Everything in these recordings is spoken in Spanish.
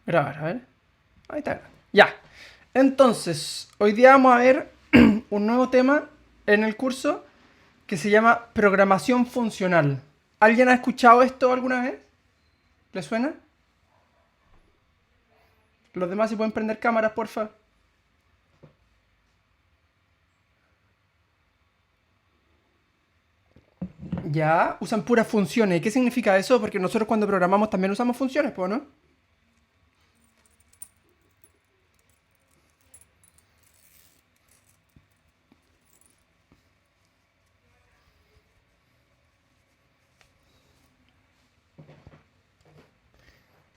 Grabar, a ver. Ahí está. Ya. Entonces, hoy día vamos a ver un nuevo tema en el curso que se llama programación funcional. ¿Alguien ha escuchado esto alguna vez? ¿Le suena? Los demás si pueden prender cámaras, porfa. Ya, usan puras funciones. ¿Y qué significa eso? Porque nosotros cuando programamos también usamos funciones, pues, ¿no?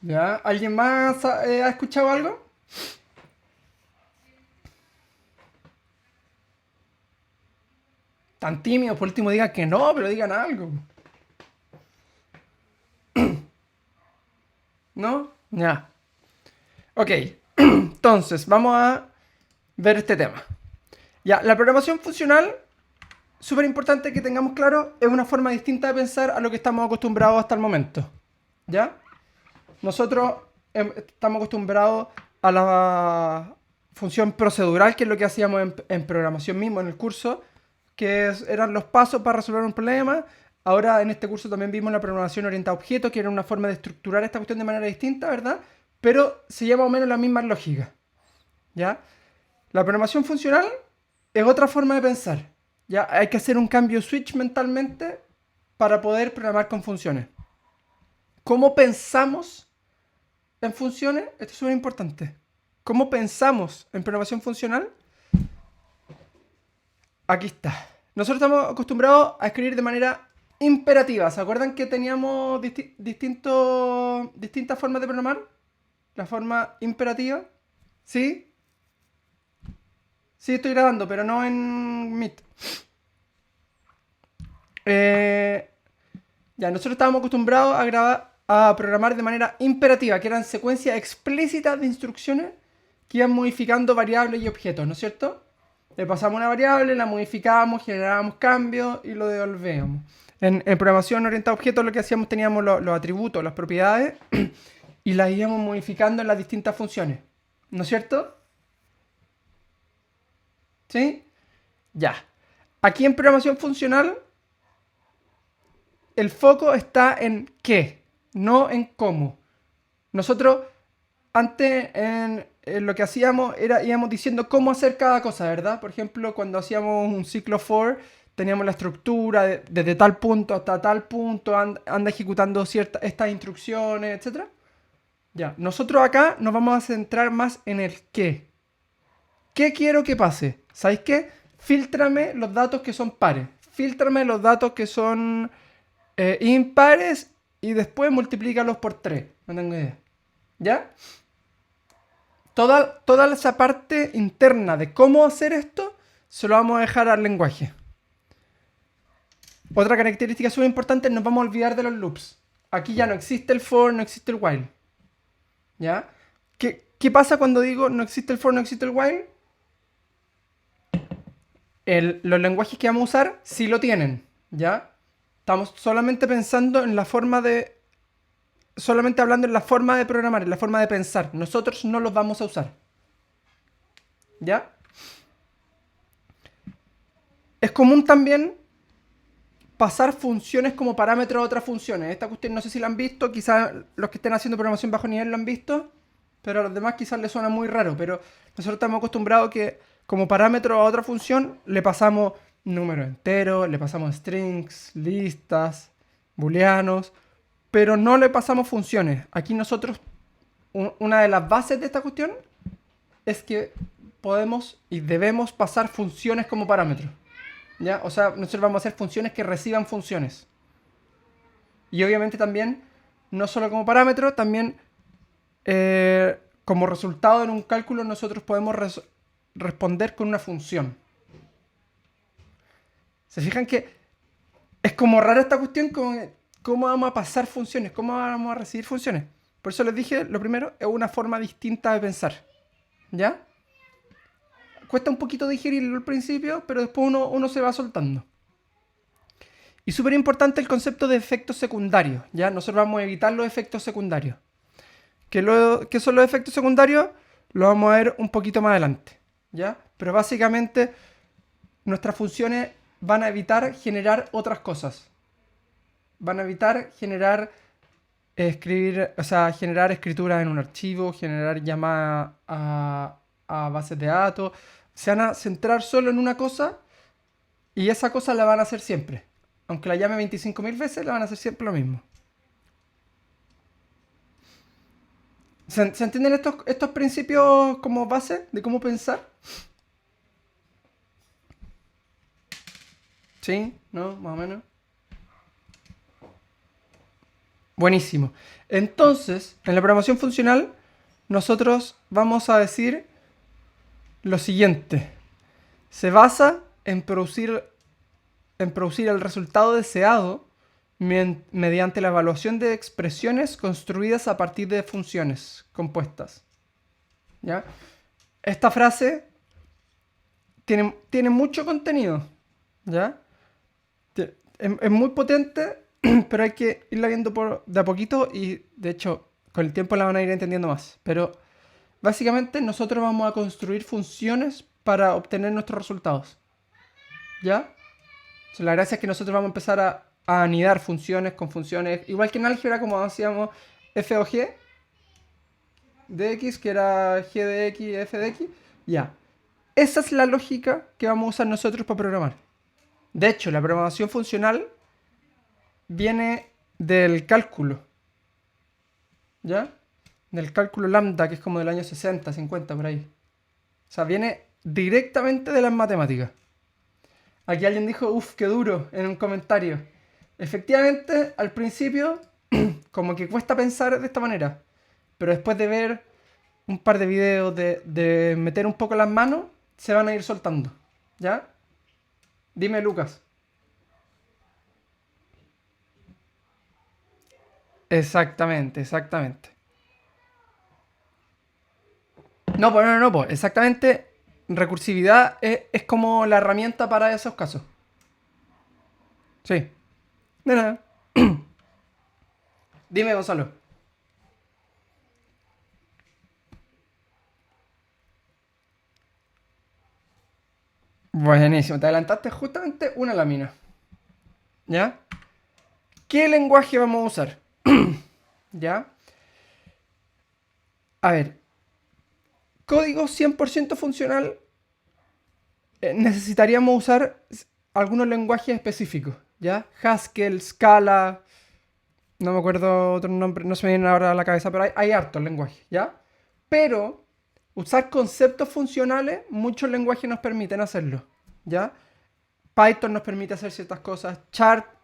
Ya, ¿alguien más ha escuchado algo? Tan tímidos, por último digan que no, pero digan algo. ¿No? Ya. Ok, entonces vamos a ver este tema. Ya, la programación funcional, súper importante que tengamos claro, es una forma distinta de pensar a lo que estamos acostumbrados hasta el momento. ¿Ya? Nosotros estamos acostumbrados a la función procedural, que es lo que hacíamos en programación mismo, en el curso, eran los pasos para resolver un problema. Ahora en este curso también vimos la programación orientada a objetos, que era una forma de estructurar esta cuestión de manera distinta, ¿verdad? Pero se llama más o menos la misma lógica. ¿Ya? La programación funcional es otra forma de pensar. Ya hay que hacer un cambio switch mentalmente para poder programar con funciones. ¿Cómo pensamos en funciones? Esto es súper importante. ¿Cómo pensamos en programación funcional? Aquí está. Nosotros estamos acostumbrados a escribir de manera imperativa. ¿Se acuerdan que teníamos distintas formas de programar? La forma imperativa. ¿Sí? Sí, estoy grabando, pero no en Meet. Eh, Ya, nosotros estábamos acostumbrados a grabar, a programar de manera imperativa, que eran secuencias explícitas de instrucciones que iban modificando variables y objetos, ¿no es cierto? Le pasamos una variable, la modificábamos, generábamos cambios y lo devolvíamos. En programación orientada a objetos lo que hacíamos teníamos los atributos, las propiedades, y las íbamos modificando en las distintas funciones, ¿no es cierto? ¿Sí? Ya. Aquí en programación funcional el foco está en qué, no en cómo. Nosotros antes en lo que hacíamos era íbamos diciendo cómo hacer cada cosa, ¿verdad? Por ejemplo, cuando hacíamos un ciclo for, teníamos la estructura desde tal punto hasta tal punto, anda ejecutando estas instrucciones, etcétera. Ya, nosotros acá nos vamos a centrar más en el qué. ¿Qué quiero que pase? ¿Sabéis qué? Fíltrame los datos que son pares. Fíltrame los datos que son impares y después multiplícalos por 3. No tengo idea. ¿Ya? Toda esa parte interna de cómo hacer esto se lo vamos a dejar al lenguaje. Otra característica súper importante, nos vamos a olvidar de los loops. Aquí ya no existe el for, no existe el while. ¿Ya? ¿Qué pasa cuando digo no existe el for, no existe el while? Los lenguajes que vamos a usar sí lo tienen. ¿Ya? Estamos solamente pensando en la forma de solamente hablando en la forma de programar, en la forma de pensar. Nosotros no los vamos a usar. ¿Ya? Es común también pasar funciones como parámetros a otras funciones. Esta cuestión no sé si la han visto, quizás los que estén haciendo programación bajo nivel lo han visto, pero a los demás quizás les suena muy raro. Pero nosotros estamos acostumbrados que como parámetro a otra función le pasamos números enteros, le pasamos strings, listas, booleanos, pero no le pasamos funciones. Aquí nosotros, una de las bases de esta cuestión es que podemos y debemos pasar funciones como parámetros. ¿Ya? O sea, nosotros vamos a hacer funciones que reciban funciones. Y obviamente también, no solo como parámetro, también como resultado en un cálculo nosotros podemos responder con una función. ¿Se fijan que es como rara esta cuestión? ¿Cómo vamos a pasar funciones? ¿Cómo vamos a recibir funciones? Por eso les dije, lo primero, es una forma distinta de pensar. ¿Ya? Cuesta un poquito digerirlo al principio, pero después uno se va soltando. Y súper importante el concepto de efectos secundarios, ¿ya? Nosotros vamos a evitar los efectos secundarios. ¿Qué son los efectos secundarios? Lo vamos a ver un poquito más adelante, ¿ya? Pero básicamente nuestras funciones van a evitar generar otras cosas. Van a evitar generar generar escritura en un archivo, generar llamadas a bases de datos. Se van a centrar solo en una cosa y esa cosa la van a hacer siempre. Aunque la llame 25.000 veces, la van a hacer siempre lo mismo. ¿Se entienden estos principios como base de cómo pensar? ¿Sí? ¿No? Más o menos. Buenísimo. Entonces, en la programación funcional, nosotros vamos a decir lo siguiente. Se basa en producir el resultado deseado mediante la evaluación de expresiones construidas a partir de funciones compuestas. ¿Ya? Esta frase tiene mucho contenido. ¿Ya? Es muy potente, pero hay que irla viendo de a poquito y de hecho con el tiempo la van a ir entendiendo más. Pero básicamente nosotros vamos a construir funciones para obtener nuestros resultados. ¿Ya? O sea, la gracia es que nosotros vamos a empezar a anidar funciones con funciones, igual que en álgebra como hacíamos f o g de x, que era g de x, f de x. Ya. Esa es la lógica que vamos a usar nosotros para programar. De hecho, la programación funcional viene del cálculo. ¿Ya? Del cálculo lambda, que es como del año 60, 50, por ahí. O sea, viene directamente de las matemáticas. Aquí alguien dijo, uff, qué duro, en un comentario. Efectivamente, al principio, como que cuesta pensar de esta manera. Pero después de ver un par de videos, de meter un poco las manos, se van a ir soltando. ¿Ya? Dime, Lucas. Exactamente, exactamente. No, pues no, no, pues exactamente. Recursividad es como la herramienta para esos casos. Sí. De nada. Dime, Gonzalo. Buenísimo, te adelantaste justamente una lámina. ¿Ya? ¿Qué lenguaje vamos a usar? ¿Ya? A ver, código 100% funcional, necesitaríamos usar algunos lenguajes específicos. ¿Ya? Haskell, Scala, no me acuerdo otro nombre, no se me viene ahora a la cabeza, pero hay hartos lenguajes. ¿Ya? Pero usar conceptos funcionales, muchos lenguajes nos permiten hacerlo. ¿Ya? Python nos permite hacer ciertas cosas,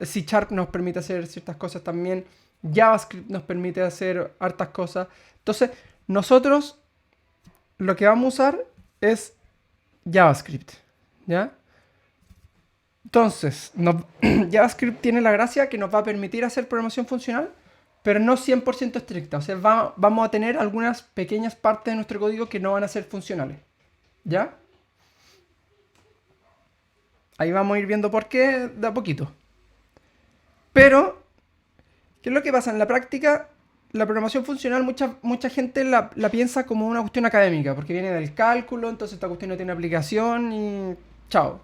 C Sharp nos permite hacer ciertas cosas también, JavaScript nos permite hacer hartas cosas. Entonces, nosotros lo que vamos a usar es JavaScript, ¿ya? Entonces, JavaScript tiene la gracia que nos va a permitir hacer programación funcional, pero no 100% estricta. O sea, vamos a tener algunas pequeñas partes de nuestro código que no van a ser funcionales, ¿ya? Ahí vamos a ir viendo por qué de a poquito. Pero, ¿qué es lo que pasa? En la práctica, la programación funcional mucha gente la piensa como una cuestión académica, porque viene del cálculo, entonces esta cuestión no tiene aplicación y chao.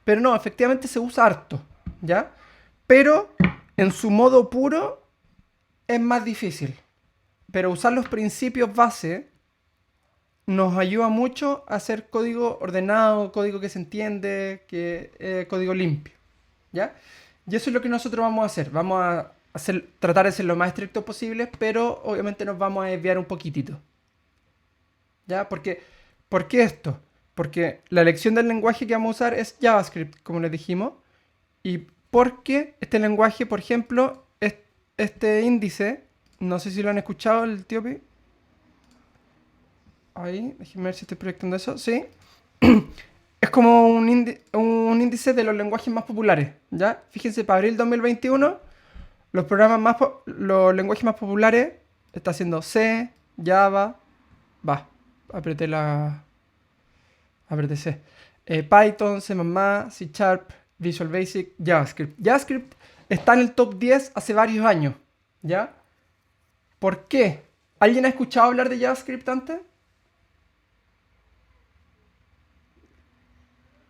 Pero no, efectivamente se usa harto, ¿ya? Pero en su modo puro es más difícil. Pero usar los principios base nos ayuda mucho a hacer código ordenado, código que se entiende, código limpio, ¿ya? Y eso es lo que nosotros vamos a hacer. Vamos a tratar de ser lo más estrictos posible, pero obviamente nos vamos a desviar un poquitito. ¿Ya? ¿Por qué esto? Porque la elección del lenguaje que vamos a usar es JavaScript, como les dijimos. Y porque este lenguaje, por ejemplo, este índice, no sé si lo han escuchado el tío Pi. Ahí, déjenme ver si estoy proyectando eso. Sí. Es como un índice de los lenguajes más populares, ¿ya? Fíjense, para abril 2021, los lenguajes más populares está haciendo C, Java, apreté apreté C. Python, C++, C Sharp, Visual Basic, JavaScript. JavaScript está en el top 10 hace varios años, ¿ya? ¿Por qué? ¿Alguien ha escuchado hablar de JavaScript antes?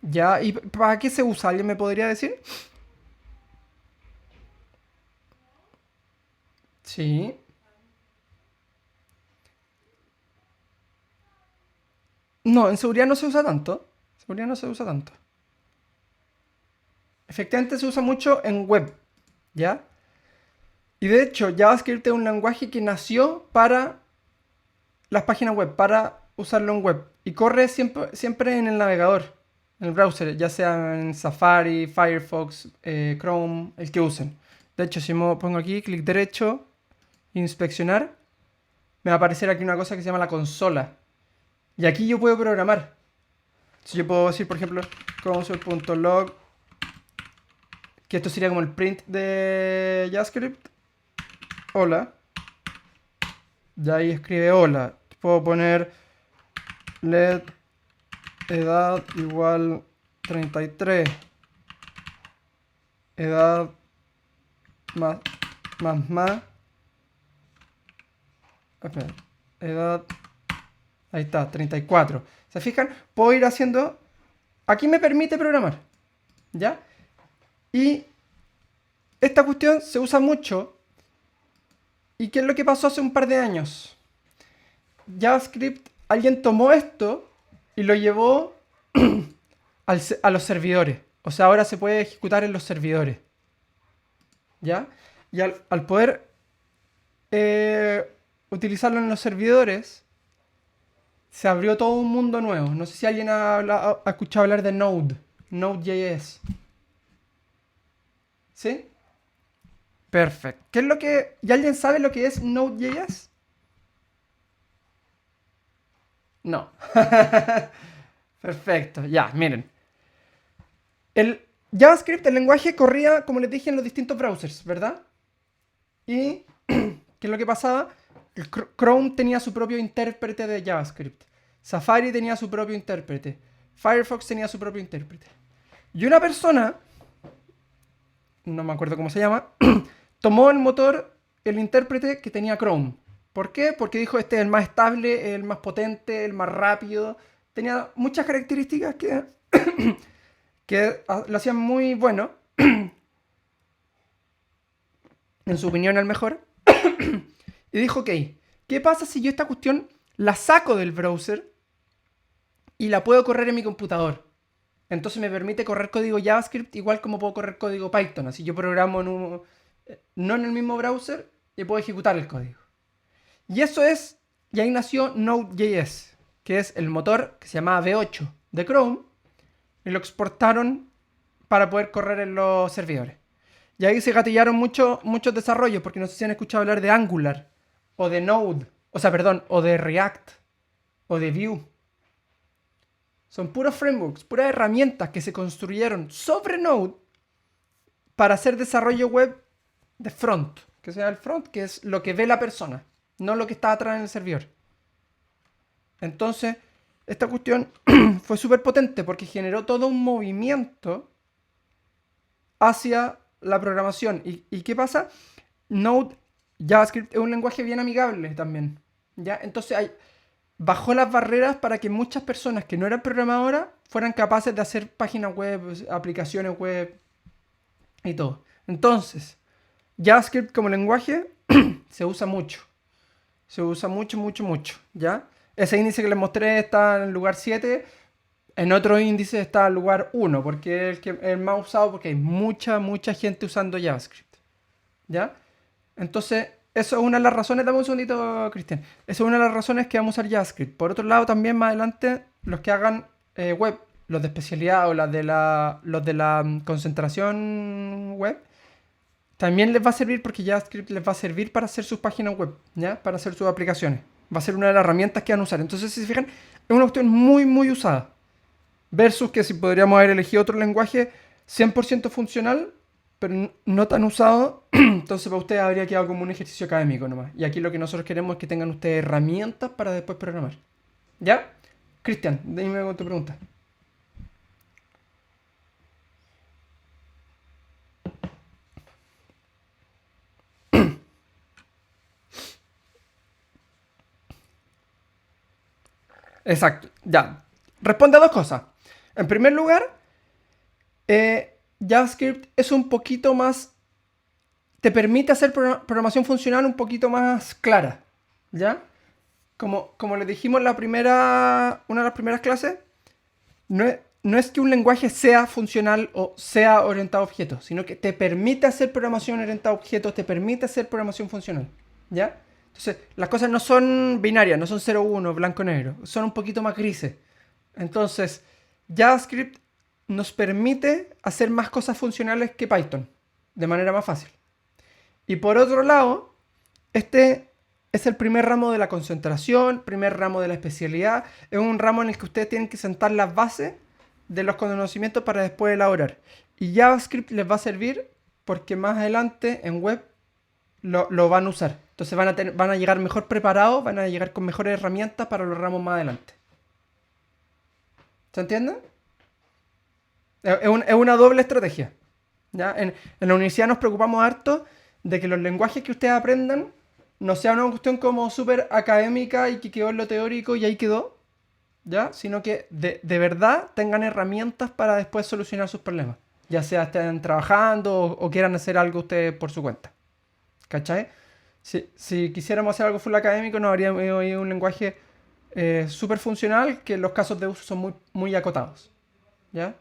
Ya, ¿y para qué se usa? ¿Alguien me podría decir? Sí. No, en seguridad no se usa tanto. En seguridad no se usa tanto. Efectivamente se usa mucho en web, ¿ya? Y de hecho, JavaScript es un lenguaje que nació para las páginas web, para usarlo en web. Y corre siempre en el navegador, en el browser, ya sea en Safari, Firefox, Chrome, el que usen. De hecho, si me pongo aquí, clic derecho, inspeccionar, me va a aparecer aquí una cosa que se llama la consola. Y aquí yo puedo programar. Si yo puedo decir, por ejemplo, console.log, que esto sería como el print de JavaScript. Hola. Y ahí escribe hola. Puedo poner let edad igual 33. Edad más más. Espera, edad. Ahí está, 34. ¿Se fijan? Puedo ir haciendo. Aquí me permite programar. ¿Ya? Y esta cuestión se usa mucho. ¿Y qué es lo que pasó hace un par de años? JavaScript, alguien tomó esto y lo llevó a los servidores. O sea, ahora se puede ejecutar en los servidores. ¿Ya? Y al poder eh, utilizarlo en los servidores, se abrió todo un mundo nuevo. No sé si alguien ha escuchado hablar de Node, Node.js. ¿Sí? Perfecto. ¿Qué es lo que... ¿Y alguien sabe lo que es Node.js? No. Perfecto, ya, miren. El JavaScript, el lenguaje, corría, como les dije, en los distintos browsers, ¿verdad? Y, ¿qué es lo que pasaba? El Chrome tenía su propio intérprete de JavaScript. Safari tenía su propio intérprete. Firefox tenía su propio intérprete. Y una persona, no me acuerdo cómo se llama, tomó el motor, el intérprete que tenía Chrome. ¿Por qué? Porque dijo, este es el más estable, el más potente, el más rápido. Tenía muchas características que lo hacían muy bueno. En su opinión, el mejor. Y dijo, ok, ¿qué pasa si yo esta cuestión la saco del browser y la puedo correr en mi computador? Entonces me permite correr código JavaScript igual como puedo correr código Python. Así yo programo no en el mismo browser y puedo ejecutar el código. Y eso es, y ahí nació Node.js, que es el motor que se llamaba V8 de Chrome, y lo exportaron para poder correr en los servidores. Y ahí se gatillaron muchos desarrollos, porque no sé si han escuchado hablar de Angular, o de Node, o sea, perdón, o de React, o de Vue. Son puros frameworks, puras herramientas que se construyeron sobre Node para hacer desarrollo web de front. Que sea el front, que es lo que ve la persona, no lo que está atrás en el servidor. Entonces, esta cuestión fue súper potente porque generó todo un movimiento hacia la programación. ¿Y qué pasa? Node, JavaScript es un lenguaje bien amigable también. ¿Ya? Entonces bajó las barreras para que muchas personas que no eran programadoras fueran capaces de hacer páginas web, aplicaciones web y todo. Entonces, JavaScript como lenguaje se usa mucho. Se usa mucho, mucho, mucho. ¿Ya? Ese índice que les mostré está en el lugar 7. En otro índice está el lugar 1, porque es el más usado porque hay mucha gente usando JavaScript. ¿Ya? Entonces, eso es una de las razones, dame un segundito, Cristian. Eso es una de las razones que vamos a usar JavaScript. Por otro lado, también más adelante, los que hagan web, los de especialidad o los de la concentración web, también les va a servir porque JavaScript les va a servir para hacer sus páginas web, ¿ya? Para hacer sus aplicaciones. Va a ser una de las herramientas que van a usar. Entonces, si se fijan, es una cuestión muy usada. Versus que si podríamos haber elegido otro lenguaje 100% funcional, pero no tan usado, entonces para ustedes habría quedado como un ejercicio académico nomás. Y aquí lo que nosotros queremos es que tengan ustedes herramientas para después programar. ¿Ya? Cristian, dime con tu pregunta. Exacto. Ya. Responde a dos cosas. En primer lugar, JavaScript es un poquito más... Te permite hacer programación funcional un poquito más clara. ¿Ya? Como les dijimos en una de las primeras clases, no es que un lenguaje sea funcional o sea orientado a objetos, sino que te permite hacer programación orientada a objetos, te permite hacer programación funcional. ¿Ya? Entonces, las cosas no son binarias, no son 0-1, blanco-negro, son un poquito más grises. Entonces, JavaScript nos permite hacer más cosas funcionales que Python, de manera más fácil. Y por otro lado, este es el primer ramo de la concentración, primer ramo de la especialidad. Es un ramo en el que ustedes tienen que sentar las bases de los conocimientos para después elaborar. Y JavaScript les va a servir porque más adelante en web lo van a usar. Entonces van a llegar mejor preparados, van a llegar con mejores herramientas para los ramos más adelante. ¿Se entiende? Es una doble estrategia. ¿Ya? En la universidad nos preocupamos harto de que los lenguajes que ustedes aprendan no sea una cuestión como súper académica y que quedó en lo teórico y ahí quedó, ¿ya? Sino que de verdad tengan herramientas para después solucionar sus problemas. Ya sea estén trabajando o quieran hacer algo ustedes por su cuenta. ¿Cachai? Si quisiéramos hacer algo full académico, nos habríamos ido a un lenguaje súper funcional que los casos de uso son muy, muy acotados. ¿Ya?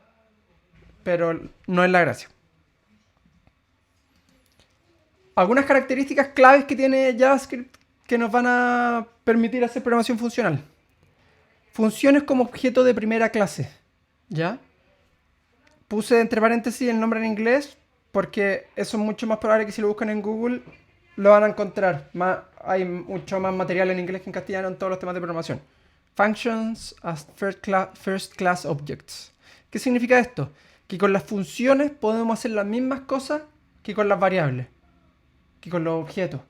Pero no es la gracia. Algunas características claves que tiene JavaScript que nos van a permitir hacer programación funcional. Funciones como objeto de primera clase. ¿Ya? Puse entre paréntesis el nombre en inglés porque eso es mucho más probable que si lo buscan en Google lo van a encontrar. Hay mucho más material en inglés que en castellano en todos los temas de programación. Functions as first class objects. ¿Qué significa esto? Que con las funciones podemos hacer las mismas cosas que con las variables, que con los objetos.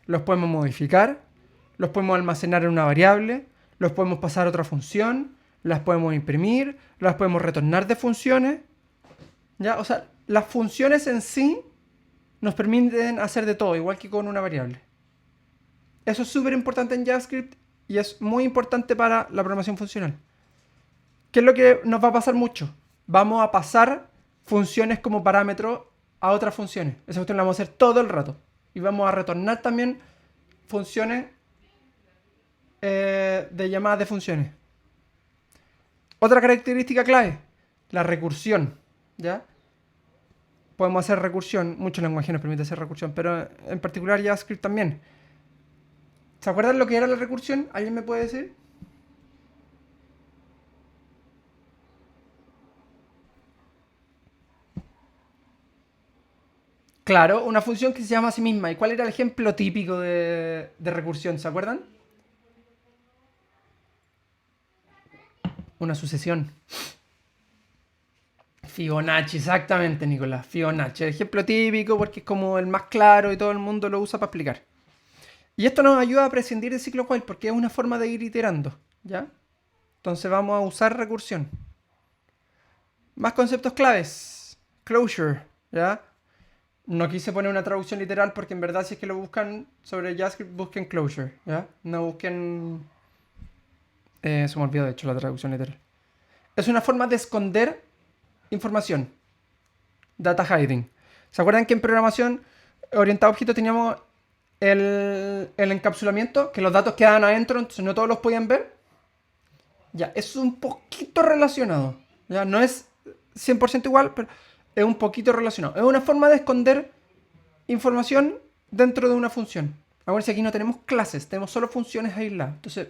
Los podemos modificar, los podemos almacenar en una variable, los podemos pasar a otra función, las podemos imprimir, las podemos retornar de funciones. ¿Ya? O sea, las funciones en sí nos permiten hacer de todo, igual que con una variable. Eso es súper importante en JavaScript y es muy importante para la programación funcional. ¿Qué es lo que nos va a pasar mucho? Vamos a pasar funciones como parámetro a otras funciones. Esa cuestión la vamos a hacer todo el rato. Y vamos a retornar también funciones de llamadas de funciones. Otra característica clave, la recursión. ¿Ya? Podemos hacer recursión, muchos lenguajes nos permiten hacer recursión, pero en particular JavaScript también. ¿Se acuerdan lo que era la recursión? ¿Alguien me puede decir? Claro, una función que se llama a sí misma. ¿Y cuál era el ejemplo típico de recursión? ¿Se acuerdan? Una sucesión. Fibonacci, exactamente, Nicolás. Fibonacci. El ejemplo típico porque es como el más claro y todo el mundo lo usa para explicar. Y esto nos ayuda a prescindir de ciclo while porque es una forma de ir iterando. ¿Ya? Entonces vamos a usar recursión. Más conceptos claves. Closure. ¿Ya? No quise poner una traducción literal porque en verdad si es que lo buscan sobre JavaScript, busquen closure. ¿Ya? No busquen... se me olvidó de hecho la traducción literal. Es una forma de esconder información. Data hiding. ¿Se acuerdan que en programación orientada a objetos teníamos el encapsulamiento? Que los datos quedaban adentro, entonces no todos los podían ver. Ya, es un poquito relacionado. Ya, no es 100% igual, pero es un poquito relacionado. Es una forma de esconder información dentro de una función. Acuérdense, aquí no tenemos clases, tenemos solo funciones aisladas. Entonces,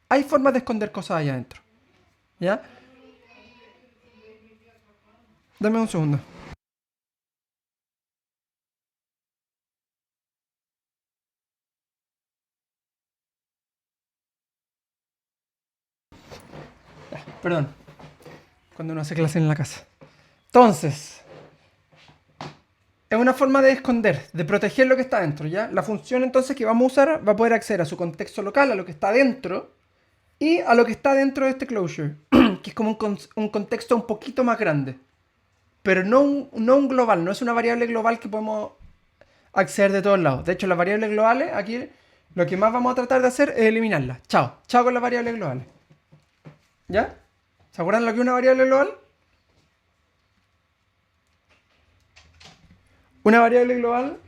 hay formas de esconder cosas allá adentro. ¿Ya? Dame un segundo. Perdón. Cuando uno hace clase en la casa. Entonces, es una forma de esconder, de proteger lo que está dentro, ¿ya? La función entonces que vamos a usar va a poder acceder a su contexto local, a lo que está dentro, y a lo que está dentro de este closure, que es como un contexto un poquito más grande. Pero no un global, no es una variable global que podemos acceder de todos lados. De hecho, las variables globales, aquí lo que más vamos a tratar de hacer es eliminarlas. Chao. Chao con las variables globales. ¿Ya? ¿Se acuerdan lo que es una variable global? Una variable global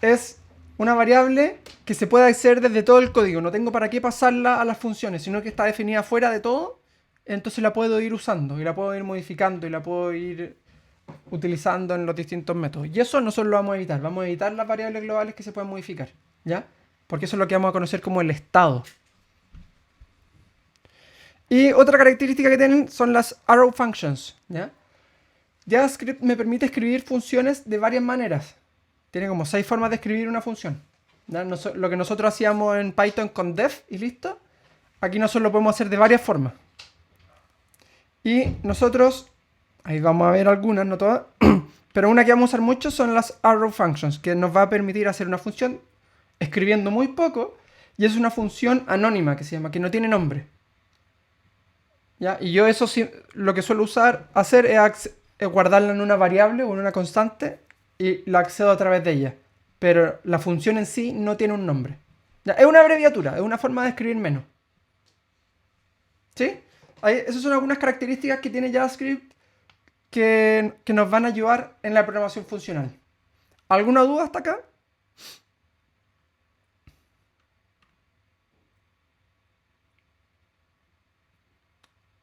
es una variable que se puede hacer desde todo el código. No tengo para qué pasarla a las funciones, sino que está definida fuera de todo. Entonces la puedo ir usando y la puedo ir modificando y la puedo ir utilizando en los distintos métodos. Y eso nosotros lo vamos a evitar. Vamos a evitar las variables globales que se pueden modificar. ¿Ya? Porque eso es lo que vamos a conocer como el estado. Y otra característica que tienen son las arrow functions. ¿Ya? JavaScript me permite escribir funciones de varias maneras. Tiene como 6 formas de escribir una función. Lo que nosotros hacíamos en Python con def y listo, aquí nosotros lo podemos hacer de varias formas. Y nosotros, ahí vamos a ver algunas, no todas, pero una que vamos a usar mucho son las arrow functions, que nos va a permitir hacer una función escribiendo muy poco, y es una función anónima que se llama, que no tiene nombre. ¿Ya? Y yo eso sí, lo que suelo hacer es guardarla en una variable o en una constante y la accedo a través de ella. Pero la función en sí no tiene un nombre. ¿Ya? Es una abreviatura, es una forma de escribir menos. ¿Sí? Esas son algunas características que tiene JavaScript que nos van a ayudar en la programación funcional. ¿Alguna duda hasta acá?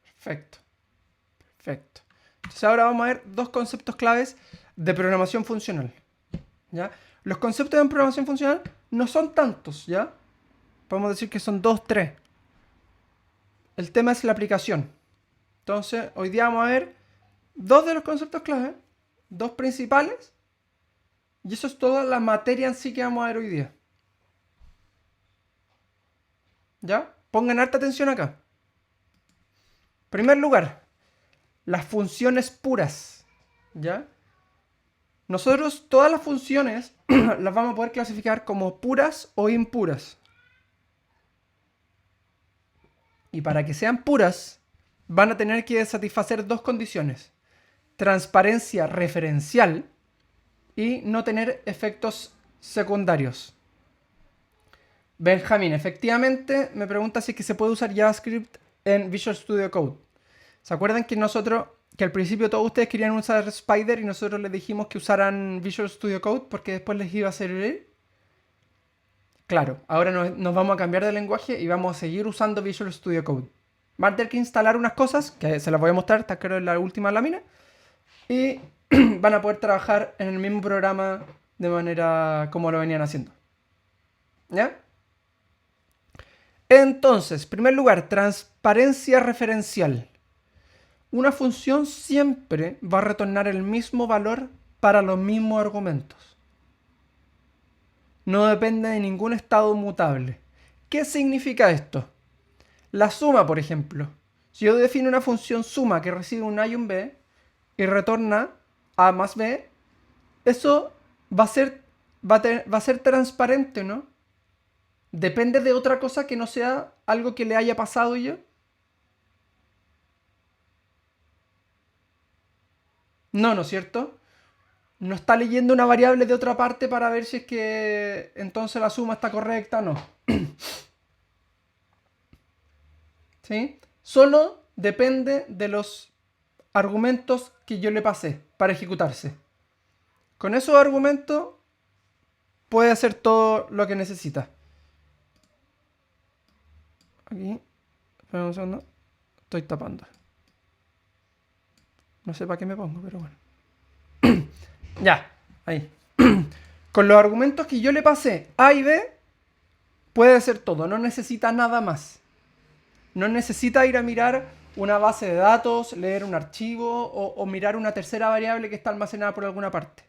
Perfecto. Perfecto. Entonces ahora vamos a ver dos conceptos claves de programación funcional. ¿Ya? Los conceptos de programación funcional no son tantos, ¿ya? Podemos decir que son dos, tres. El tema es la aplicación. Entonces, hoy día vamos a ver dos de los conceptos clave, dos principales, y eso es toda la materia en sí que vamos a ver hoy día. ¿Ya? Pongan harta atención acá. En primer lugar, las funciones puras. ¿Ya? Nosotros todas las funciones las vamos a poder clasificar como puras o impuras. Y para que sean puras, van a tener que satisfacer dos condiciones. Transparencia referencial y no tener efectos secundarios. Benjamín, efectivamente, me pregunta si es que se puede usar JavaScript en Visual Studio Code. ¿Se acuerdan que al principio todos ustedes querían usar Spider y nosotros les dijimos que usaran Visual Studio Code porque después les iba a servir? Claro, ahora nos vamos a cambiar de lenguaje y vamos a seguir usando Visual Studio Code. Van a tener que instalar unas cosas, que se las voy a mostrar, está creo en la última lámina, y van a poder trabajar en el mismo programa de manera como lo venían haciendo. ¿Ya? Entonces, en primer lugar, transparencia referencial. Una función siempre va a retornar el mismo valor para los mismos argumentos. No depende de ningún estado mutable. ¿Qué significa esto? La suma, por ejemplo. Si yo defino una función suma que recibe un A y un B y retorna A más B, eso va a ser transparente, ¿no? Depende de otra cosa que no sea algo que le haya pasado yo. No, ¿no es cierto? No está leyendo una variable de otra parte para ver si es que entonces la suma está correcta o no. ¿Sí? Solo depende de los argumentos que yo le pasé para ejecutarse. Con esos argumentos puede hacer todo lo que necesita. Aquí, espera un segundo, estoy tapando. No sé para qué me pongo, pero bueno. Ya, ahí. Con los argumentos que yo le pasé A y B, puede hacer todo, no necesita nada más. No necesita ir a mirar una base de datos, leer un archivo o mirar una tercera variable que está almacenada por alguna parte.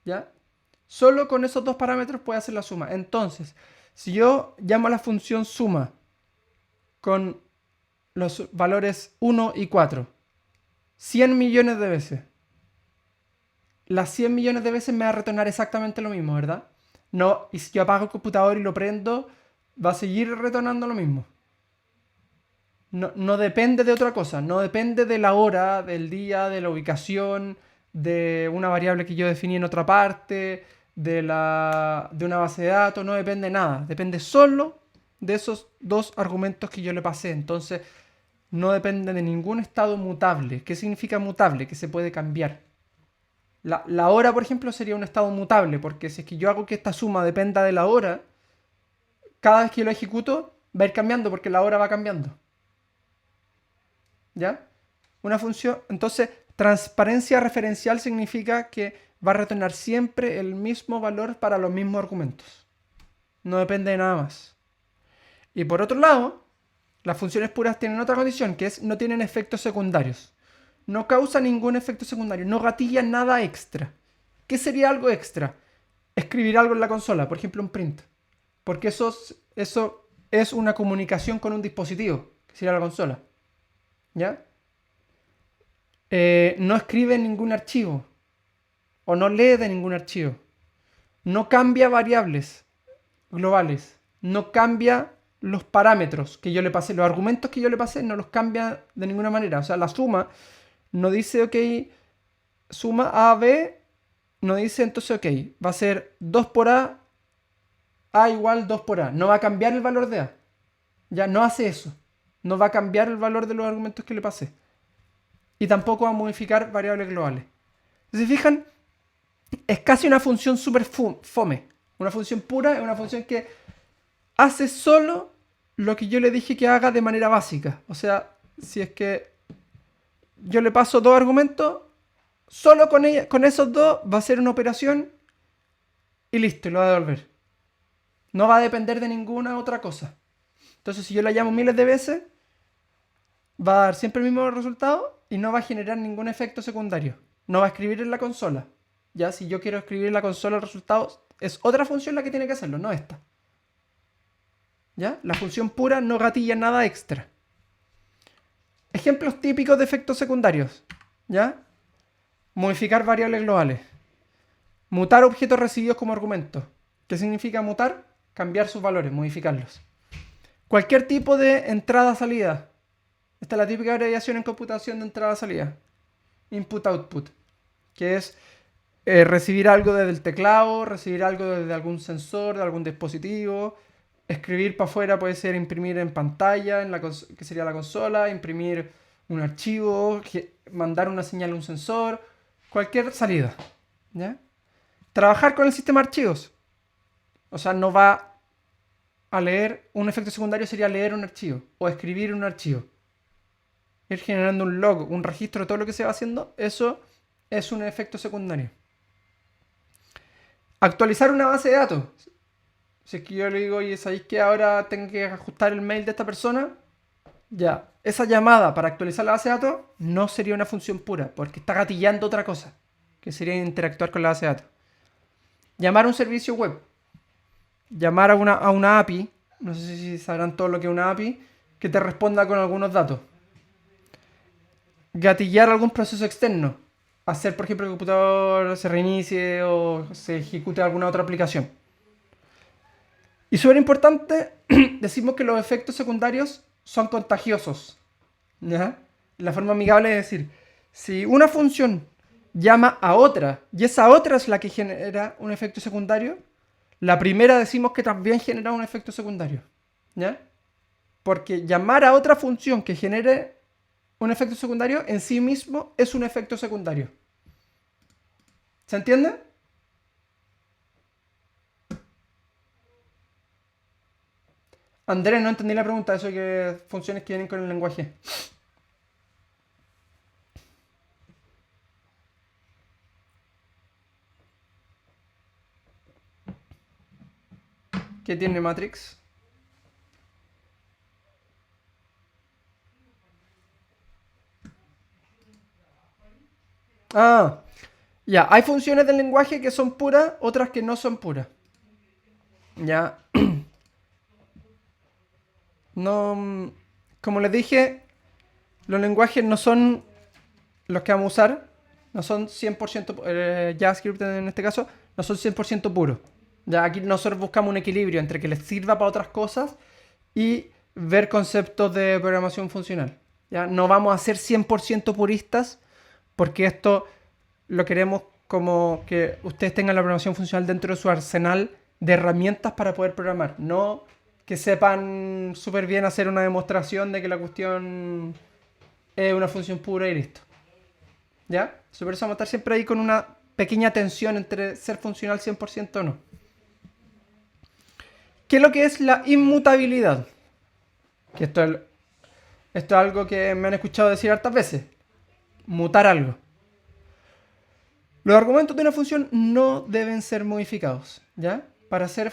¿Ya? Solo con esos dos parámetros puede hacer la suma. Entonces, si yo llamo a la función suma con los valores 1 y 4, 100 millones de veces, las 100 millones de veces me va a retornar exactamente lo mismo, ¿verdad? No, y si yo apago el computador y lo prendo, va a seguir retornando lo mismo. No depende de otra cosa, no depende de la hora, del día, de la ubicación, de una variable que yo definí en otra parte, de una base de datos, no depende de nada. Depende solo de esos dos argumentos que yo le pasé. Entonces, no depende de ningún estado mutable. ¿Qué significa mutable? Que se puede cambiar. La hora, por ejemplo, sería un estado mutable, porque si es que yo hago que esta suma dependa de la hora, cada vez que yo lo ejecuto, va a ir cambiando porque la hora va cambiando. ¿Ya? Una función, entonces, transparencia referencial significa que va a retornar siempre el mismo valor para los mismos argumentos. No depende de nada más. Y por otro lado, las funciones puras tienen otra condición, que es no tienen efectos secundarios. No causa ningún efecto secundario, no gatilla nada extra. ¿Qué sería algo extra? Escribir algo en la consola, por ejemplo un print. Porque eso es una comunicación con un dispositivo, que sería la consola. ¿Ya? No escribe ningún archivo. O no lee de ningún archivo. No cambia variables globales. No cambia los parámetros que yo le pasé. Los argumentos que yo le pasé no los cambia de ninguna manera. O sea, la suma no dice, ok, suma A a B. No dice entonces, ok, va a ser 2 por A igual 2 por A. No va a cambiar el valor de A. Ya no hace eso. No va a cambiar el valor de los argumentos que le pasé. Y tampoco va a modificar variables globales. Si se fijan, es casi una función súper fome. Una función pura es una función que hace solo lo que yo le dije que haga de manera básica. O sea, si es que yo le paso dos argumentos, solo con esos dos va a ser una operación y listo, y lo va a devolver. No va a depender de ninguna otra cosa. Entonces, si yo la llamo miles de veces, va a dar siempre el mismo resultado y no va a generar ningún efecto secundario. No va a escribir en la consola. Ya, si yo quiero escribir en la consola el resultado, es otra función la que tiene que hacerlo, no esta. ¿Ya? La función pura no gatilla nada extra. Ejemplos típicos de efectos secundarios. ¿Ya? Modificar variables globales. Mutar objetos recibidos como argumentos. ¿Qué significa mutar? Cambiar sus valores, modificarlos. Cualquier tipo de entrada-salida. Esta es la típica abreviación en computación de entrada-salida. Input-output. Que es recibir algo desde el teclado, recibir algo desde algún sensor, de algún dispositivo. Escribir para afuera puede ser imprimir en pantalla, que sería la consola, imprimir un archivo, mandar una señal a un sensor, cualquier salida. ¿Ya? Trabajar con el sistema de archivos. O sea, no va a leer, un efecto secundario sería leer un archivo o escribir un archivo. Ir generando un log, un registro de todo lo que se va haciendo, eso es un efecto secundario. Actualizar una base de datos. Si es que yo le digo, oye, ¿sabéis que ahora tengo que ajustar el mail de esta persona? Ya, esa llamada para actualizar la base de datos no sería una función pura, porque está gatillando otra cosa, que sería interactuar con la base de datos. Llamar a un servicio web. Llamar a una API, no sé si sabrán todo lo que es una API, que te responda con algunos datos. Gatillar algún proceso externo. Hacer, por ejemplo, que el computador se reinicie o se ejecute alguna otra aplicación. Y súper importante, decimos que los efectos secundarios son contagiosos. ¿Ya? La forma amigable es decir, si una función llama a otra y esa otra es la que genera un efecto secundario, la primera decimos que también genera un efecto secundario. ¿Ya? Porque llamar a otra función que genere un efecto secundario en sí mismo es un efecto secundario. ¿Se entiende? Andrés, no entendí la pregunta, eso de que funciones que vienen con el lenguaje. ¿Qué tiene Matrix? Ah, ya, hay funciones del lenguaje que son puras, otras que no son puras. Ya, no, como les dije, los lenguajes no son los que vamos a usar, no son 100%, JavaScript en este caso, no son 100% puros. Ya aquí nosotros buscamos un equilibrio entre que les sirva para otras cosas y ver conceptos de programación funcional. Ya no vamos a ser 100% puristas porque esto lo queremos como que ustedes tengan la programación funcional dentro de su arsenal de herramientas para poder programar, no que sepan súper bien hacer una demostración de que la cuestión es una función pura y listo. ¿Ya? Por eso vamos a estar siempre ahí con una pequeña tensión entre ser funcional 100% o no. ¿Qué es lo que es la inmutabilidad? Que esto es algo que me han escuchado decir hartas veces. Mutar algo. Los argumentos de una función no deben ser modificados, ¿ya? Para hacer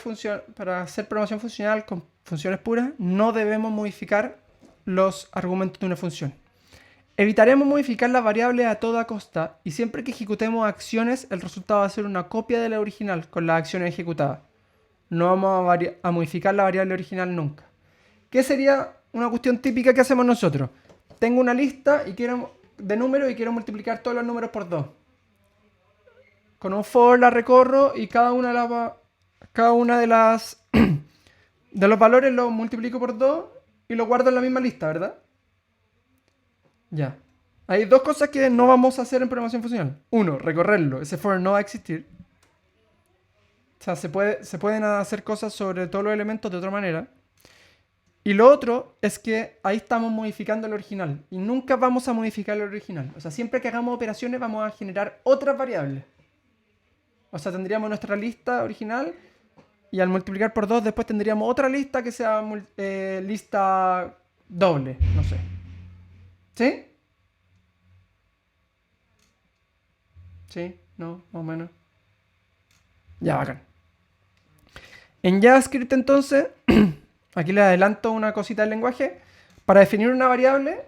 programación funcional con funciones puras, no debemos modificar los argumentos de una función. Evitaremos modificar la variable a toda costa y siempre que ejecutemos acciones, el resultado va a ser una copia de la original con las acciones ejecutadas. No vamos a modificar la variable original nunca. ¿Qué sería una cuestión típica que hacemos nosotros? Tengo una lista de números y quiero multiplicar todos los números por 2. Con un for la recorro y cada una de las de los valores los multiplico por 2 y los guardo en la misma lista, ¿verdad? Ya. Hay dos cosas que no vamos a hacer en programación funcional. Uno, recorrerlo. Ese for no va a existir. O sea, se pueden hacer cosas sobre todos los elementos de otra manera. Y lo otro es que ahí estamos modificando el original. Y nunca vamos a modificar el original. O sea, siempre que hagamos operaciones vamos a generar otras variables. O sea, tendríamos nuestra lista original y al multiplicar por 2 después tendríamos otra lista que sea lista doble, no sé. ¿Sí? ¿Sí? ¿No? Más o menos. Ya, bacán. En JavaScript entonces, aquí les adelanto una cosita del lenguaje. Para definir una variable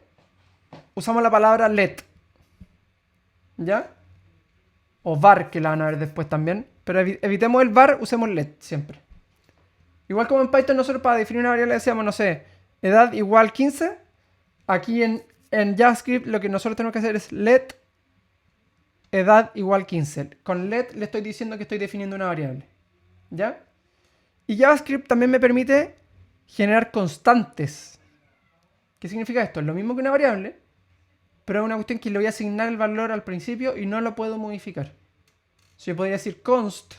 usamos la palabra let. ¿Ya? O var, que la van a ver después también. Pero evitemos el var, usemos let siempre. Igual como en Python nosotros para definir una variable decíamos, no sé, edad igual 15. Aquí en JavaScript lo que nosotros tenemos que hacer es let edad igual 15. Con let le estoy diciendo que estoy definiendo una variable. ¿Ya? Y JavaScript también me permite generar constantes. ¿Qué significa esto? Es lo mismo que una variable, pero es una cuestión que le voy a asignar el valor al principio y no lo puedo modificar. Si yo podría decir const,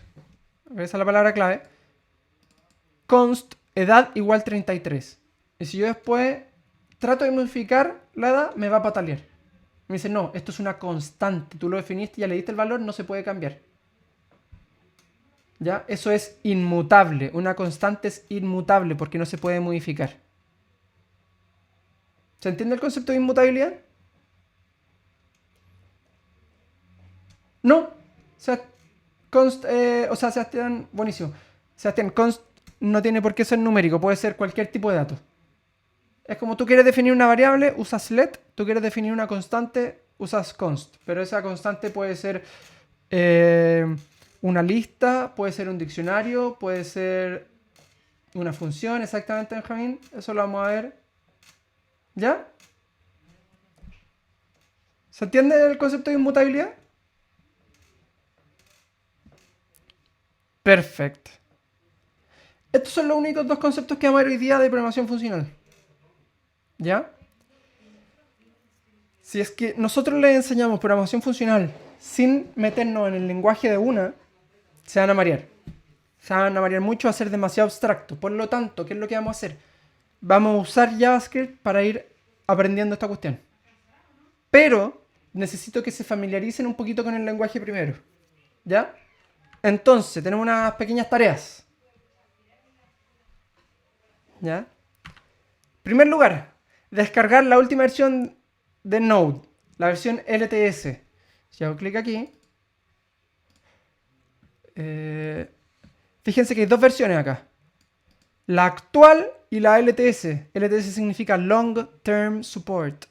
esa es la palabra clave, const edad igual 33. Y si yo después trato de modificar la edad, me va a patalear. Me dice, no, esto es una constante. Tú lo definiste, ya le diste el valor, no se puede cambiar. ¿Ya? Eso es inmutable. Una constante es inmutable porque no se puede modificar. ¿Se entiende el concepto de inmutabilidad? No. Sebastián, buenísimo. Sebastián, const no tiene por qué ser numérico, puede ser cualquier tipo de dato. Es como tú quieres definir una variable, usas let, tú quieres definir una constante, usas const. Pero esa constante puede ser una lista, puede ser un diccionario, puede ser una función, exactamente, Benjamín. Eso lo vamos a ver. ¿Ya? ¿Se entiende el concepto de inmutabilidad? Perfecto. Estos son los únicos dos conceptos que vamos a ver hoy día de programación funcional. ¿Ya? Si es que nosotros les enseñamos programación funcional sin meternos en el lenguaje de una, se van a marear. Se van a marear mucho, va a ser demasiado abstracto. Por lo tanto, ¿qué es lo que vamos a hacer? Vamos a usar JavaScript para ir aprendiendo esta cuestión. Pero necesito que se familiaricen un poquito con el lenguaje primero. ¿Ya? Entonces, tenemos unas pequeñas tareas. ¿Ya? En primer lugar, descargar la última versión de Node, la versión LTS. Si hago clic aquí, fíjense que hay dos versiones acá. La actual y la LTS. LTS significa Long Term Support.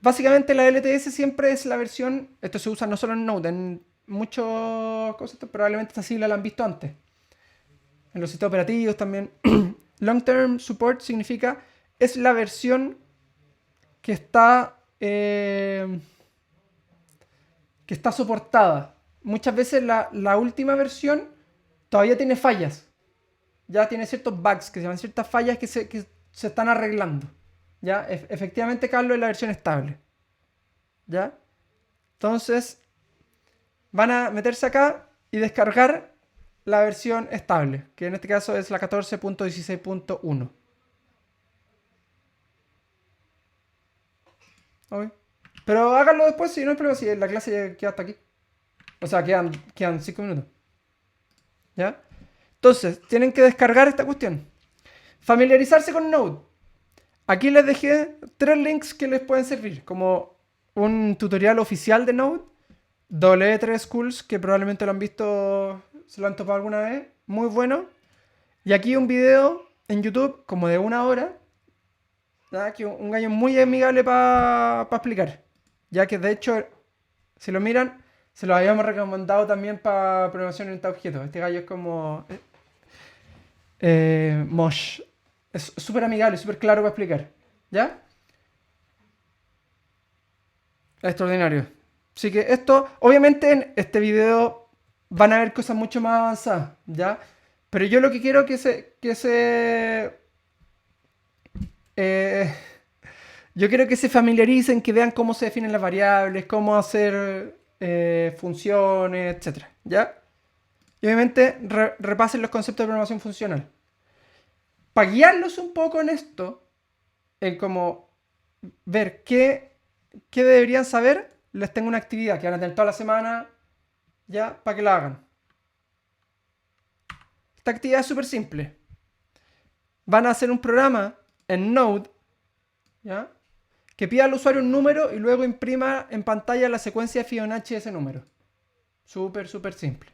Básicamente la LTS siempre es la versión, esto se usa no solo en Node, en muchos cosas, probablemente esta sigla la han visto antes. En los sistemas operativos también. Long Term Support significa, es la versión que está soportada. Muchas veces la última versión todavía tiene fallas. Ya tiene ciertos bugs que se llaman ciertas fallas que se están arreglando. ¿Ya? Efectivamente, Carlos es la versión estable. ¿Ya? Entonces, van a meterse acá y descargar la versión estable, que en este caso es la 14.16.1. ¿Ok? Pero háganlo después, si no hay problema, si la clase ya queda hasta aquí. O sea, quedan 5 minutos. ¿Ya? Entonces, tienen que descargar esta cuestión. Familiarizarse con Node. Aquí les dejé 3 links que les pueden servir, como un tutorial oficial de Node, W3 Schools, que probablemente lo han visto, se lo han topado alguna vez, muy bueno. Y aquí un video en YouTube como de 1 hora, ¿ya? Que un gallo muy amigable para explicar. Ya que de hecho, si lo miran, se lo habíamos recomendado también para programación orientada a objetos. Este gallo es como Mosh. Es súper amigable, súper claro para explicar. ¿Ya? Extraordinario. Así que esto, obviamente en este video van a ver cosas mucho más avanzadas, ¿ya? Pero yo lo que quiero eh, yo quiero que se familiaricen, que vean cómo se definen las variables, cómo hacer funciones, etcétera, ¿ya? Y obviamente repasen los conceptos de programación funcional. Para guiarlos un poco en esto, en cómo ver qué deberían saber, les tengo una actividad que van a tener toda la semana ya para que la hagan. Esta actividad es súper simple. Van a hacer un programa en Node, ¿ya? Que pida al usuario un número y luego imprima en pantalla la secuencia de Fibonacci de ese número. Súper, súper simple.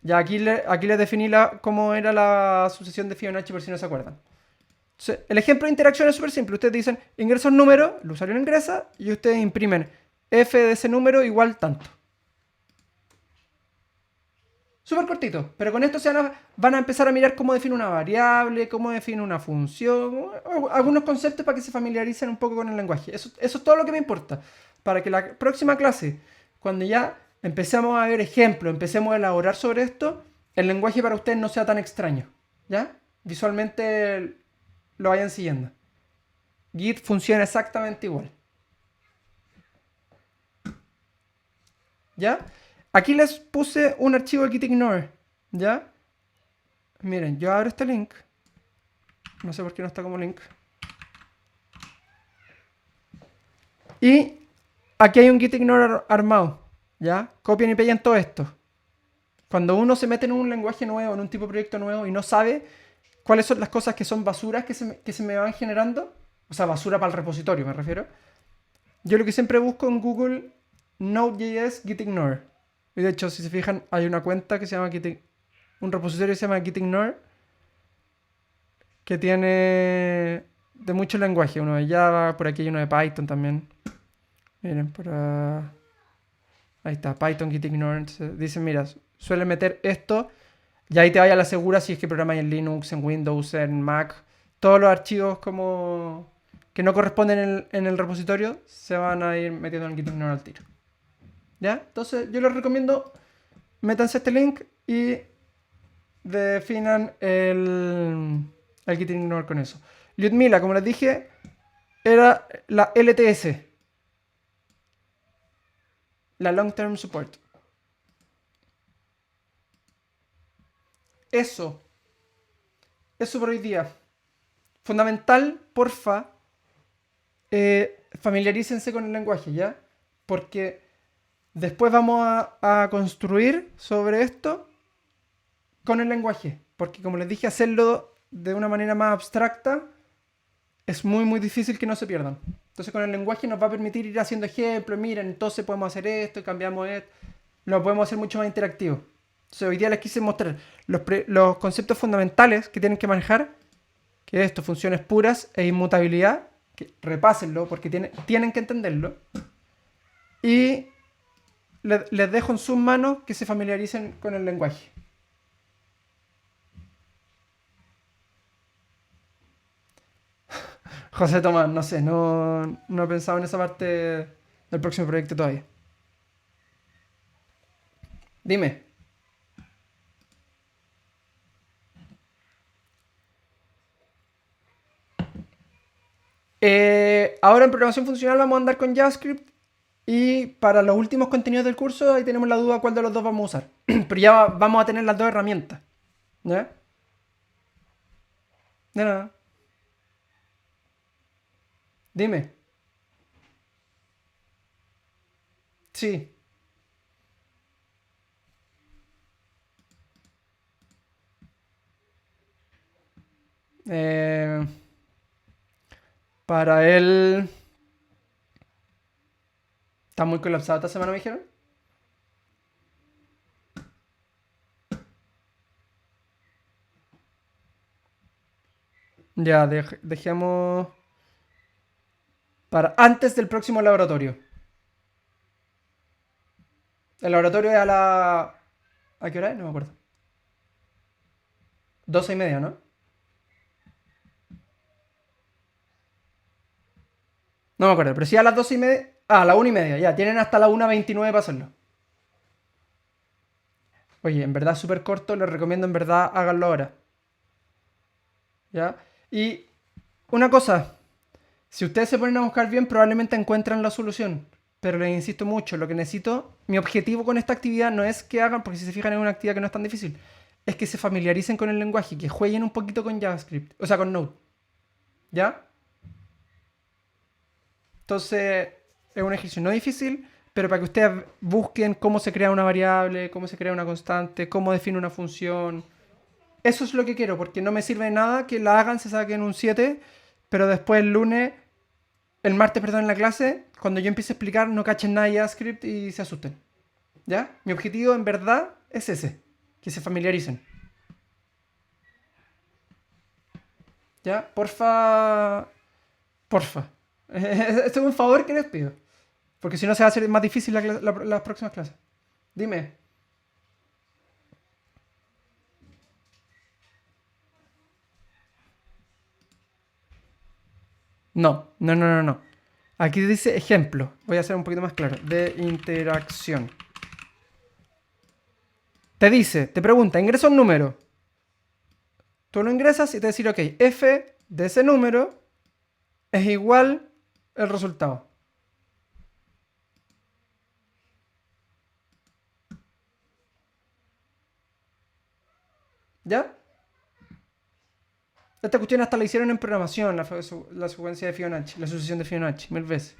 Ya aquí les definí cómo era la sucesión de Fibonacci por si no se acuerdan. Entonces, el ejemplo de interacción es súper simple. Ustedes dicen, ingresa un número, el usuario lo ingresa y ustedes imprimen f de ese número igual tanto. Súper cortito, pero con esto van a empezar a mirar cómo define una variable, cómo define una función, algunos conceptos para que se familiaricen un poco con el lenguaje. Eso es todo lo que me importa. Para que la próxima clase, cuando ya empecemos a ver ejemplos, empecemos a elaborar sobre esto, el lenguaje para ustedes no sea tan extraño. ¿Ya? Visualmente lo vayan siguiendo. Git funciona exactamente igual. ¿Ya? Aquí les puse un archivo de gitignore. ¿Ya? Miren, yo abro este link. No sé por qué no está como link. Y aquí hay un gitignore armado. ¿Ya? Copian y pegan todo esto. Cuando uno se mete en un lenguaje nuevo, en un tipo de proyecto nuevo y no sabe cuáles son las cosas que son basuras que se me van generando, o sea, basura para el repositorio me refiero, yo lo que siempre busco en Google Node.js gitignore. Y de hecho, si se fijan, hay una cuenta que se llama un repositorio que se llama gitignore, que tiene de muchos lenguajes, uno de Java, por aquí hay uno de Python también. Miren, ahí está, Python gitignore. Entonces, dicen, mira, suele meter esto, y ahí te vaya a la segura si es que programas en Linux, en Windows, en Mac. Todos los archivos como que no corresponden en el repositorio se van a ir metiendo en el gitignore al tiro. ¿Ya? Entonces yo les recomiendo, métanse a este link y definan el gitignore con eso. Lyudmila, como les dije, era la LTS, la Long Term Support. Eso por hoy día. Fundamental, porfa, familiarícense con el lenguaje, ¿ya? Porque después vamos a construir sobre esto con el lenguaje. Porque como les dije, hacerlo de una manera más abstracta es muy muy difícil que no se pierdan. Entonces con el lenguaje nos va a permitir ir haciendo ejemplos. Miren, entonces podemos hacer esto, cambiamos esto. Lo podemos hacer mucho más interactivo. Entonces hoy día les quise mostrar los conceptos fundamentales que tienen que manejar. Que es esto, funciones puras e inmutabilidad. Que repásenlo porque tienen que entenderlo. Y les dejo en sus manos que se familiaricen con el lenguaje. José Tomás, no sé, no he pensado en esa parte del próximo proyecto todavía. Dime. Ahora en programación funcional vamos a andar con JavaScript Y para los últimos contenidos del curso, ahí tenemos la duda cuál de los dos vamos a usar. Pero ya vamos a tener las dos herramientas. ¿Ya? De nada. Dime. Sí. Eh, para él... ¿Está muy colapsado esta semana, me dijeron? Ya, dejemos para antes del próximo laboratorio. El laboratorio es a la... ¿A qué hora es? No me acuerdo. 12:30, ¿no? No me acuerdo, pero sí a las 12:30. Ah, a la 1:30, ya. Tienen hasta la 1:29 para hacerlo. Oye, en verdad súper corto, les recomiendo en verdad háganlo ahora. ¿Ya? Y una cosa, si ustedes se ponen a buscar bien, probablemente encuentran la solución. Pero les insisto mucho, lo que necesito, mi objetivo con esta actividad no es que hagan, porque si se fijan es una actividad que no es tan difícil, es que se familiaricen con el lenguaje, que jueguen un poquito con JavaScript, o sea, con Node. ¿Ya? Entonces, es un ejercicio no difícil, pero para que ustedes busquen cómo se crea una variable, cómo se crea una constante, cómo define una función. Eso es lo que quiero, porque no me sirve de nada que la hagan, se saquen un 7, pero después el lunes, el martes, perdón, en la clase, cuando yo empiece a explicar, no cachen nada de JavaScript y se asusten. ¿Ya? Mi objetivo en verdad es ese, que se familiaricen. ¿Ya? Porfa, porfa. Esto es un favor que les pido. Porque si no se va a hacer más difícil las próximas clases. Dime. No, no, no, no, no. Aquí dice ejemplo. Voy a ser un poquito más claro. De interacción. Te dice, te pregunta, ingresa un número. Tú lo ingresas y te dice, ok, f de ese número es igual el resultado. ¿Ya? Esta cuestión hasta la hicieron en programación, la secuencia de Fibonacci, la sucesión de Fibonacci, mil veces.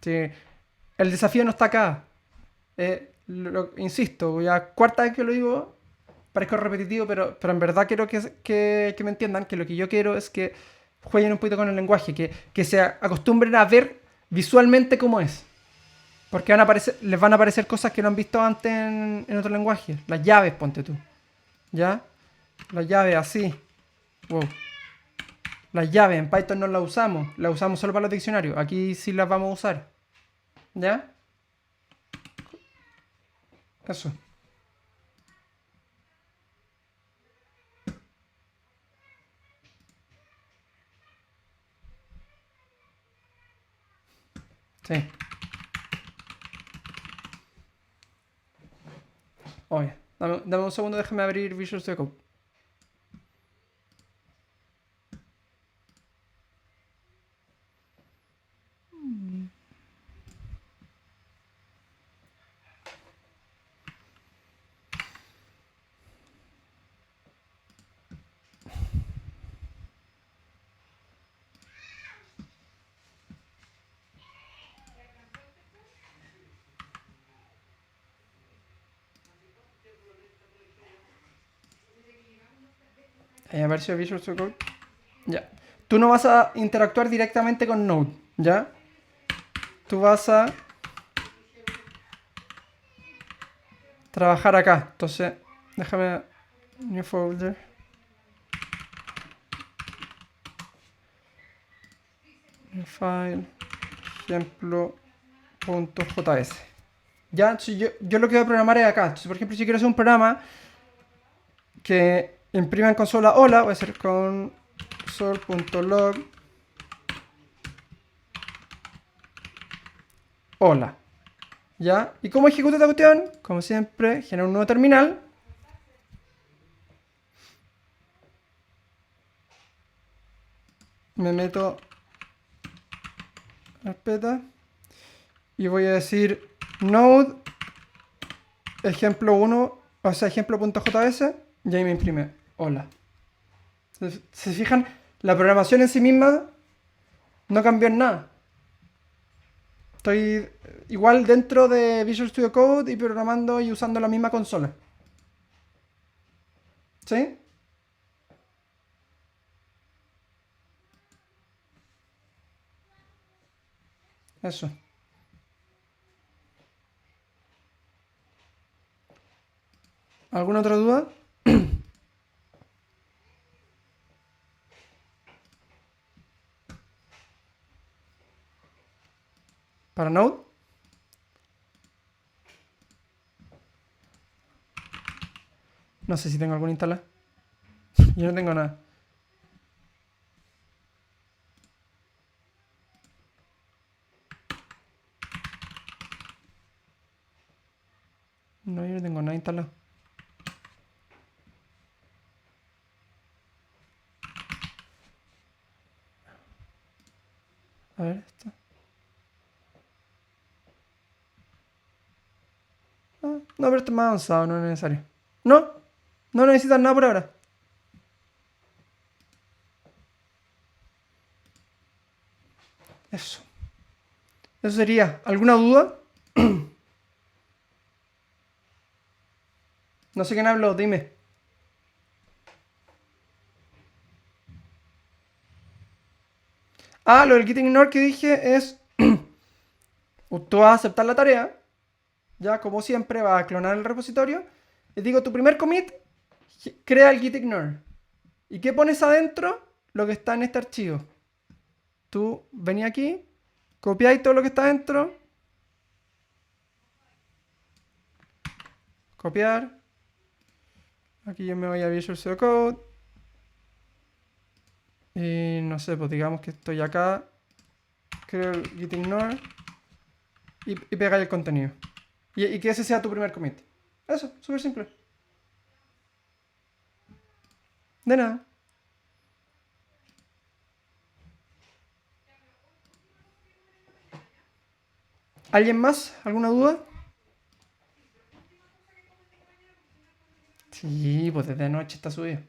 Sí. El desafío no está acá. Insisto, ya cuarta vez que lo digo, parezco repetitivo, pero en verdad quiero que me entiendan que lo que yo quiero es que jueguen un poquito con el lenguaje, que se acostumbren a ver visualmente cómo es. Porque les van a aparecer cosas que no han visto antes en otro lenguaje. Las llaves, ponte tú. ¿Ya? Las llaves así. Wow. Las llaves en Python no las usamos. Las usamos solo para los diccionarios. Aquí sí las vamos a usar. ¿Ya? Eso. Sí. Oye, dame un segundo, déjame abrir Visual Studio Code. A ver si Visual Studio Code. Ya. Tú no vas a interactuar directamente con Node, ¿ya? Tú vas a trabajar acá. Entonces, déjame. New folder. New file. Ejemplo.js. Ya, entonces yo lo que voy a programar es acá. Entonces, por ejemplo, si quiero hacer un programa que imprima en consola hola, voy a hacer console.log hola. ¿Ya? ¿Y cómo ejecuto esta cuestión? Como siempre, genero un nuevo terminal. Me meto carpeta. y voy a decir node ejemplo 1, o sea, ejemplo.js, y ahí me imprime hola. ¿Se fijan? La programación en sí misma no cambió en nada. Estoy igual dentro de Visual Studio Code y programando y usando la misma consola. ¿Sí? Eso. ¿Alguna otra duda? ¿Para Node? No sé si tengo alguna instalada. Yo no tengo nada. No, yo no tengo nada instalado. A ver, esto. Ah, no, pero esto es más avanzado, no es necesario. No, no necesitas nada por ahora. Eso. Eso sería. ¿Alguna duda? No sé quién habló, dime. Ah, lo del git ignore que dije es... tú vas a aceptar la tarea. Ya, como siempre, vas a clonar el repositorio. Y digo, tu primer commit, crea el git ignore. ¿Y qué pones adentro? Lo que está en este archivo. Tú venís aquí, copiáis todo lo que está dentro. Copiar. Aquí yo me voy a Visual Studio Code. Y no sé, pues digamos que estoy acá. Creo el git ignore. Y pegáis el contenido. Y que ese sea tu primer commit. Eso, súper simple. De nada. ¿Alguien más? ¿Alguna duda? Sí, pues desde anoche está subido.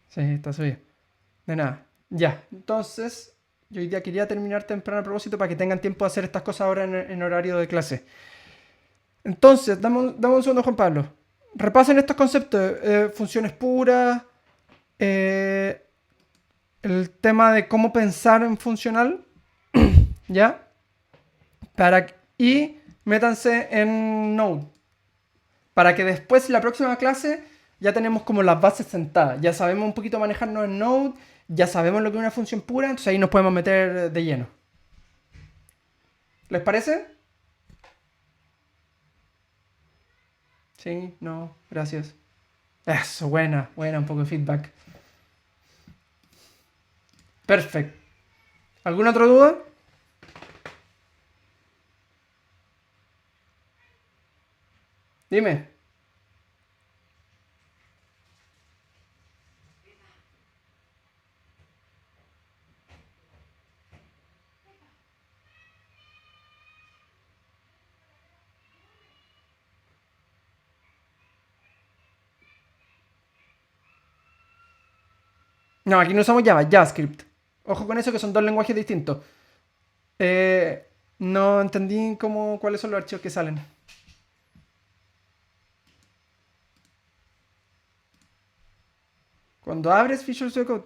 Sí, está subido. De nada. Ya, entonces, yo hoy día quería terminar temprano a propósito para que tengan tiempo de hacer estas cosas ahora en horario de clase. Entonces, dame un segundo, Juan Pablo. Repasen estos conceptos. Funciones puras, eh, el tema de cómo pensar en funcional, ¿ya? Y métanse en Node. Para que después, la próxima clase, ya tenemos como las bases sentadas. Ya sabemos un poquito manejarnos en Node, ya sabemos lo que es una función pura, entonces ahí nos podemos meter de lleno. ¿Les parece? Sí, no, gracias. Eso, buena, buena, un poco de feedback. Perfecto. ¿Alguna otra duda? Dime. No, aquí no usamos Java, JavaScript. Ojo con eso que son dos lenguajes distintos. No entendí cuáles son los archivos que salen. Cuando abres Visual Studio Code.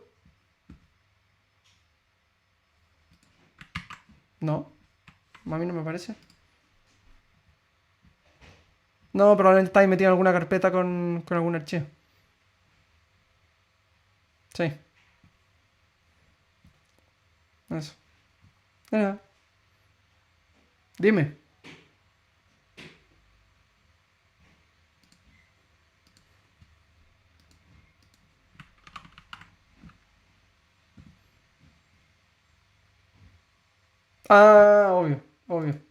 No, a mí no me parece. No, probablemente está ahí metido en alguna carpeta con algún archivo. Sí, eso. Ya. Dime. Ah, obvio, obvio.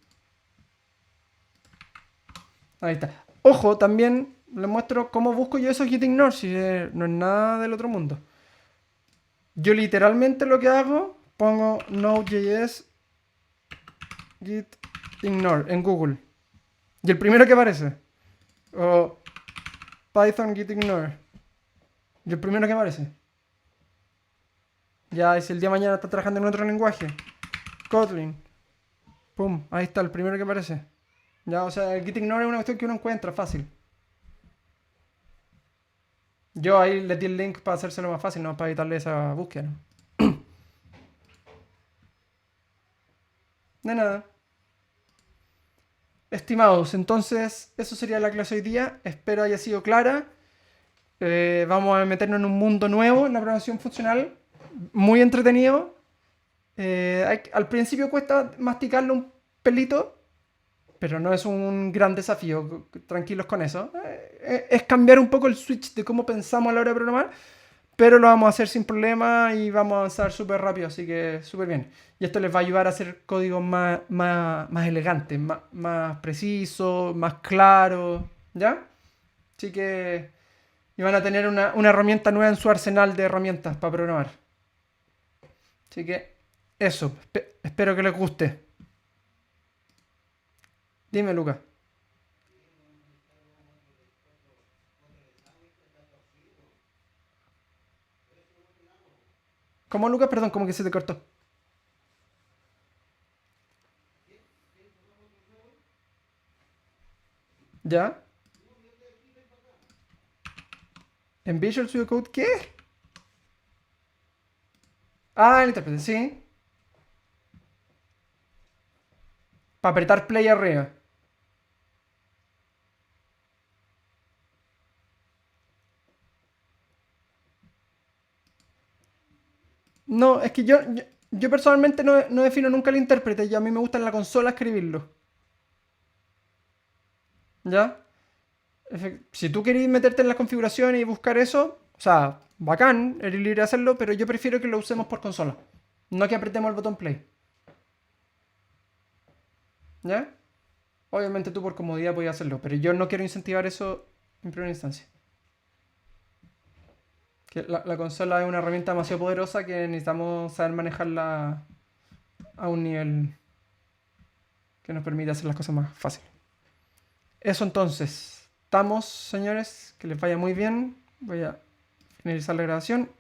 Ahí está. Ojo, también les muestro cómo busco yo esos gitignore, si no es nada del otro mundo. Yo literalmente lo que hago, pongo Node.js git ignore en Google. Y el primero que aparece. O Python git ignore. Y el primero que aparece. Ya, y si el día de mañana está trabajando en otro lenguaje. Kotlin. Pum, ahí está el primero que aparece. Ya, o sea, el git ignore es una cuestión que uno encuentra fácil. Yo ahí le di el link para hacérselo más fácil, no para evitarle esa búsqueda. De nada. Estimados, entonces eso sería la clase hoy día. Espero haya sido clara. Vamos a meternos en un mundo nuevo en la programación funcional. Muy entretenido. Al principio cuesta masticarlo un pelito, pero no es un gran desafío. Tranquilos con eso. Es cambiar un poco el switch de cómo pensamos a la hora de programar, pero lo vamos a hacer sin problema y vamos a avanzar súper rápido, así que súper bien. Y esto les va a ayudar a hacer códigos más elegantes, más precisos, más claros, ¿ya? Así que y van a tener una herramienta nueva en su arsenal de herramientas para programar. Así que eso, espero que les guste. Dime, Lucas. ¿Cómo, Lucas? Perdón, como que se te cortó. ¿Ya? ¿En Visual Studio Code qué? Ah, el intérprete, sí. Para apretar play arriba. No, es que yo personalmente no defino nunca el intérprete y a mí me gusta en la consola escribirlo. ¿Ya? Si tú querés meterte en las configuraciones y buscar eso, o sea, bacán, eres libre de hacerlo, pero yo prefiero que lo usemos por consola. No que apretemos el botón play. ¿Ya? Obviamente tú por comodidad podías hacerlo, pero yo no quiero incentivar eso en primera instancia. Que la consola es una herramienta demasiado poderosa que necesitamos saber manejarla a un nivel que nos permita hacer las cosas más fáciles. Eso entonces. Estamos, señores. Que les vaya muy bien. Voy a finalizar la grabación.